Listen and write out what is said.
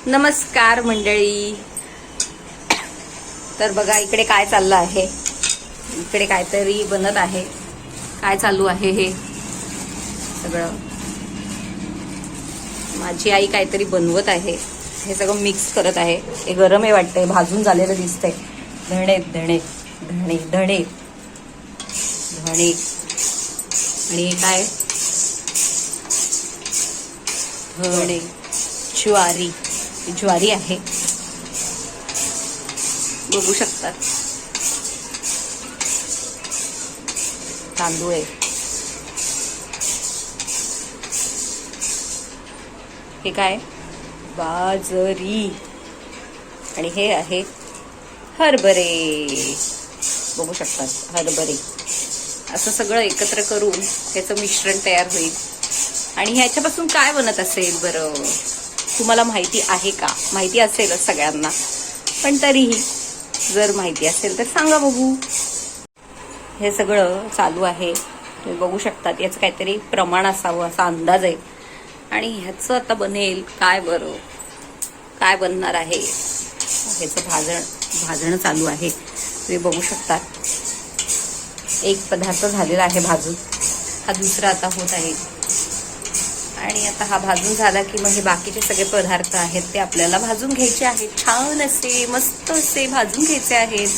नमस्कार मंडळी. तर बघा इकडे काय चाललं आहे. इकडे काहीतरी बनत आहे. काय चालू आहे हे सगळं. माझी आई काहीतरी बनवत आहे. हे सगळं मिक्स करत आहे. हे गरम आहे वाटतंय. भाजून झालेलं दिसतंय. धणे धणे धणे धणे धणे आणि काय धणे ज्वारी. ज्वारी आहे बघू शकतात. तांदूळ आहे. हे काय बाजरी आणि हे आहे हरभरे. बघू शकतात हरभरे. असं सगळं एकत्र करून ह्याचं मिश्रण तयार होईल. आणि ह्याच्यापासून काय बनत असेल बरं, तुम्हाला माहिती आहे का? माहिती असेलच सगळ्यांना, पण तरीही जर माहिती असेल तर सांगा बघू. हे सगळं चालू आहे. तुम्ही बघू शकतात. याचं काहीतरी प्रमाण असावं असा अंदाज आहे. आणि ह्याचं आता बनेल काय बरं, काय बनणार आहे. ह्याचं भाजणं चालू आहे. तुम्ही बघू शकतात. एक पदार्थ झालेला आहे भाजून. हा दुसरा आता होत आहे. आणि आता हा भाजून झाला की मग हे बाकीचे सगळे पदार्थ आहेत ते आपल्याला भाजून घ्यायचे आहेत. छान असे मस्त असे भाजून घ्यायचे आहेत.